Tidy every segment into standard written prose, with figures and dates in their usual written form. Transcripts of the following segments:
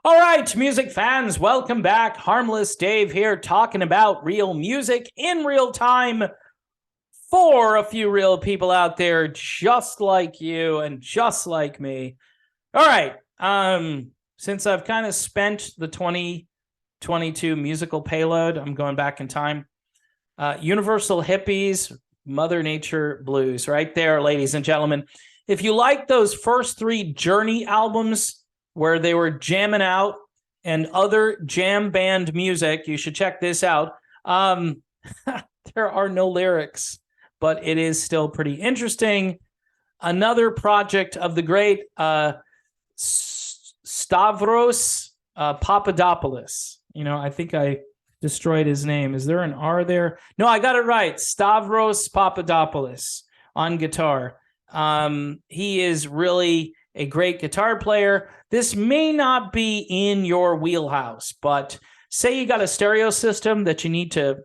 All right, music fans, welcome back. Harmless Dave here, talking about real music in real time for a few real people out there just like you and just like me. All right, since I've kind of spent the 2022 musical payload, I'm going back in time. Universal Hippies, Mother Nature Blues, right there, ladies and gentlemen. If you like those first three Journey albums where they were jamming out and other jam band music, you should check this out. There are no lyrics, but it is still pretty interesting. Another project of the great Stavros Papadopoulos. I think I destroyed his name. Is there an R there? No, I got it right. Stavros Papadopoulos on guitar. He is really a great guitar player. This may not be in your wheelhouse, but say you got a stereo system that you need to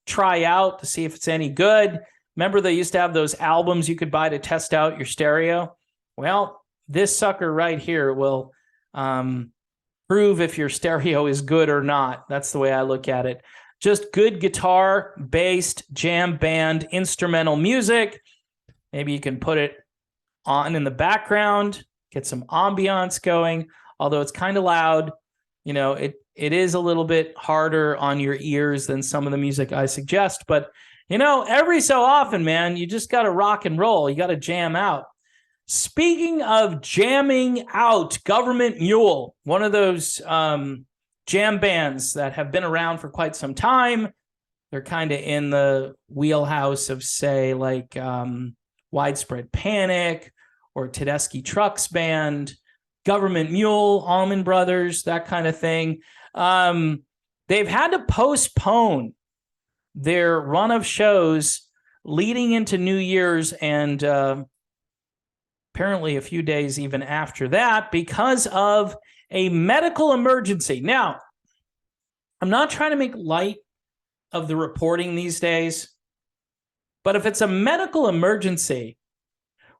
try out to see if it's any good. Remember they used to have those albums you could buy to test out your stereo? Well, this sucker right here will prove if your stereo is good or not. That's the way I look at it. Just good guitar-based jam band instrumental music. Maybe you can put it on in the background, get some ambiance going, although it's kind of loud. It is a little bit harder on your ears than some of the music I suggest, but every so often, man, you just got to rock and roll. You got to jam out. Speaking of jamming out, Gov't Mule, one of those jam bands that have been around for quite some time. They're kind of in the wheelhouse of, say, like Widespread Panic or Tedeschi Trucks Band, Gov't Mule, Allman Brothers, that kind of thing. They've had to postpone their run of shows leading into New Year's and apparently a few days even after that because of a medical emergency. Now, I'm not trying to make light of the reporting these days, but if it's a medical emergency,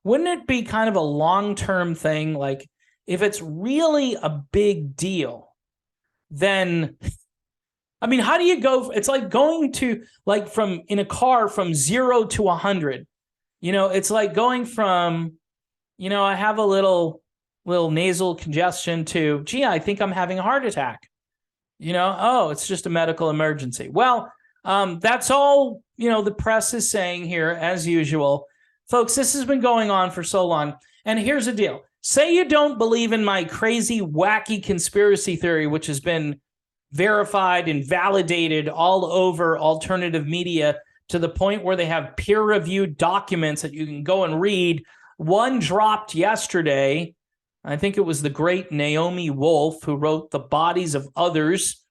wouldn't it be kind of a long-term thing? Like, if it's really a big deal, then, I mean, how do you go? It's like going to, like, in a car from 0 to 100. It's like going from, I have a little nasal congestion to, gee, I think I'm having a heart attack. Oh, it's just a medical emergency. Well, that's all, the press is saying here, as usual. Folks, this has been going on for so long. And here's the deal. Say you don't believe in my crazy, wacky conspiracy theory, which has been verified and validated all over alternative media to the point where they have peer-reviewed documents that you can go and read. One dropped yesterday. I think it was the great Naomi Wolf who wrote The Bodies of Others.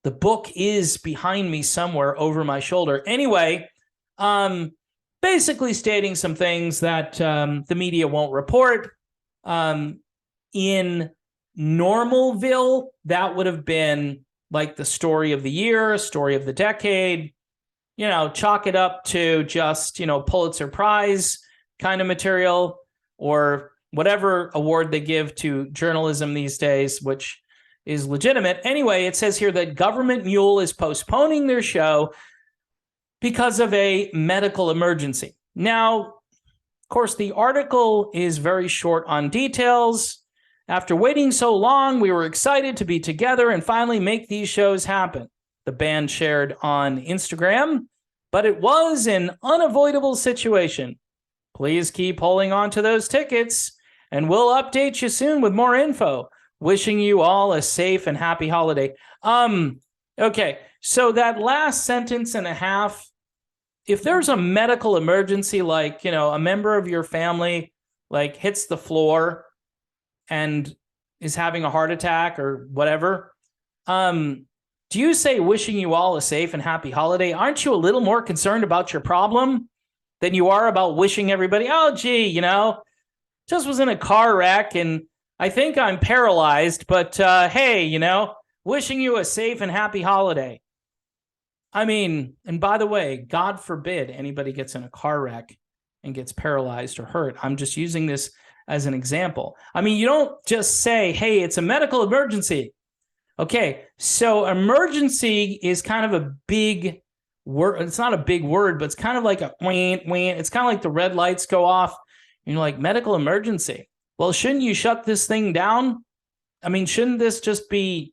The book is behind me somewhere over my shoulder. Anyway, basically stating some things that the media won't report. In Normalville, that would have been like the story of the year, story of the decade. Chalk it up to just, Pulitzer Prize kind of material or whatever award they give to journalism these days, which is legitimate. Anyway, it says here that Gov't Mule is postponing their show because of a medical emergency. Now, of course, the article is very short on details. After waiting so long, we were excited to be together and finally make these shows happen, the band shared on Instagram, but it was an unavoidable situation. Please keep holding on to those tickets, and we'll update you soon with more info. Wishing you all a safe and happy holiday. Okay, so that last sentence and a half, if there's a medical emergency, like, a member of your family, like, hits the floor and is having a heart attack or whatever, do you say wishing you all a safe and happy holiday? Aren't you a little more concerned about your problem than you are about wishing everybody, oh, gee, just was in a car wreck and I think I'm paralyzed, but hey, wishing you a safe and happy holiday. I mean, and by the way, God forbid anybody gets in a car wreck and gets paralyzed or hurt. I'm just using this as an example. I mean, you don't just say, hey, it's a medical emergency. Okay, so emergency is kind of a big word. It's not a big word, but it's kind of like a wham, wham. It's kind of like the red lights go off. And you're like, medical emergency. Well, shouldn't you shut this thing down? I mean, shouldn't this just be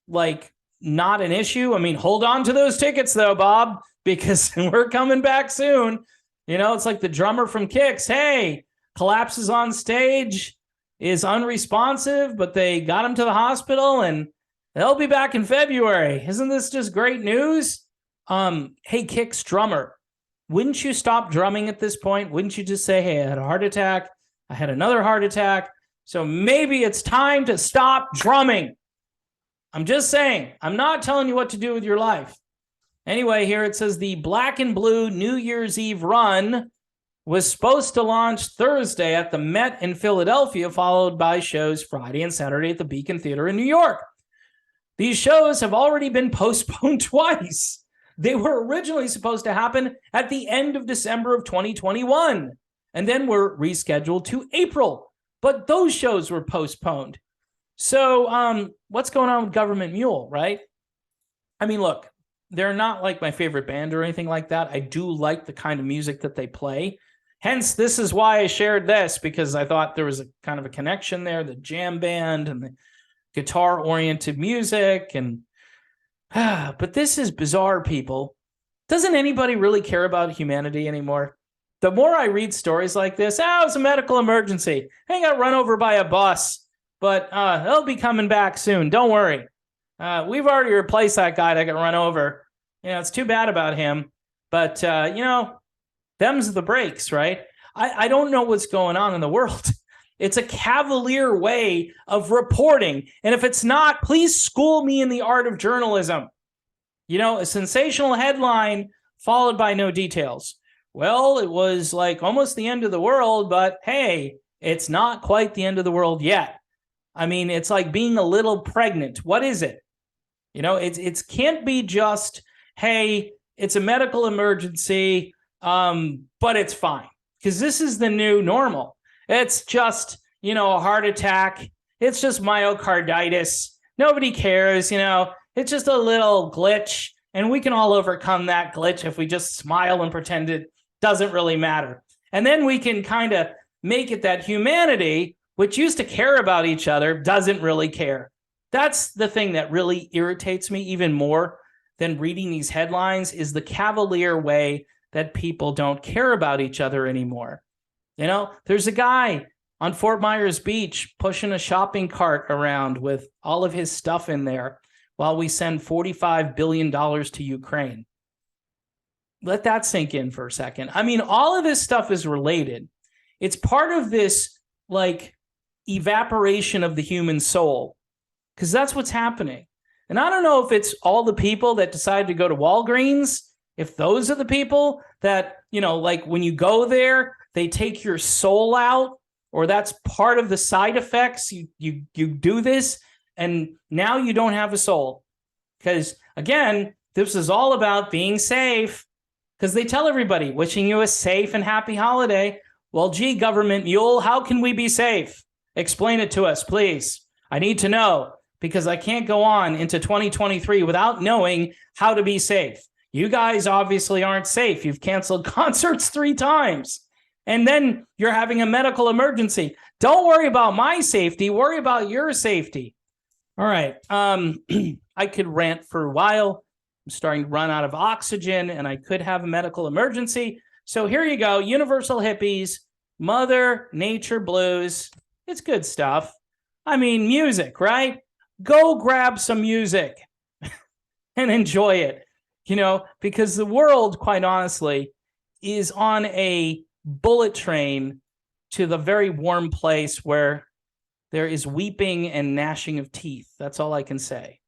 like not an issue? I mean, hold on to those tickets though, Bob, because we're coming back soon. You know, it's like the drummer from Kicks. Hey, collapses on stage, is unresponsive, but they got him to the hospital and they'll be back in February. Isn't this just great news? Hey, Kicks drummer, wouldn't you stop drumming at this point? Wouldn't you just say, hey, I had a heart attack. I had another heart attack. So maybe it's time to stop drumming. I'm just saying. I'm not telling you what to do with your life. Anyway, here it says the Black and Blue New Year's Eve run was supposed to launch Thursday at the Met in Philadelphia, followed by shows Friday and Saturday at the Beacon Theater in New York. These shows have already been postponed twice. They were originally supposed to happen at the end of December of 2021, and then were rescheduled to April. But those shows were postponed. So what's going on with Gov't Mule, right? I mean, look, they're not like my favorite band or anything like that. I do like the kind of music that they play. Hence, this is why I shared this, because I thought there was a kind of a connection there, the jam band and the guitar-oriented music. And but this is bizarre, people. Doesn't anybody really care about humanity anymore? The more I read stories like this, it's a medical emergency. I got run over by a bus, but they'll be coming back soon. Don't worry. We've already replaced that guy that got run over. You know, it's too bad about him. But, you know, them's the breaks, right? I don't know what's going on in the world. It's a cavalier way of reporting. And if it's not, please school me in the art of journalism. You know, a sensational headline followed by no details. Well, it was like almost the end of the world, but hey, it's not quite the end of the world yet. I mean, it's like being a little pregnant. What is it? You know, it can't be just, hey, it's a medical emergency, but it's fine. Because this is the new normal. It's just, you know, a heart attack. It's just myocarditis. Nobody cares, you know. It's just a little glitch. And we can all overcome that glitch if we just smile and pretend it doesn't really matter. And then we can kind of make it that humanity, which used to care about each other, doesn't really care. That's the thing that really irritates me even more than reading these headlines, is the cavalier way that people don't care about each other anymore. You know, there's a guy on Fort Myers Beach pushing a shopping cart around with all of his stuff in there while we send $45 billion to Ukraine. Let that sink in for a second. I mean, all of this stuff is related. It's part of this, like, evaporation of the human soul, because that's what's happening. And I don't know if it's all the people that decided to go to Walgreens, if those are the people that, you know, like when you go there, they take your soul out, or that's part of the side effects. You do this, and now you don't have a soul. Because, again, this is all about being safe, because they tell everybody, wishing you a safe and happy holiday. Well, gee, Gov't Mule, how can we be safe? Explain it to us, please. I need to know, because I can't go on into 2023 without knowing how to be safe. You guys obviously aren't safe. You've canceled concerts 3 times. And then you're having a medical emergency. Don't worry about my safety. Worry about your safety. All right. I could rant for a while. I'm starting to run out of oxygen, and I could have a medical emergency. So here you go. Universal Hippies, Mother Nature Blues. It's good stuff. I mean, music, right? Go grab some music and enjoy it, you know, because the world, quite honestly, is on a bullet train to the very warm place where there is weeping and gnashing of teeth. That's all I can say.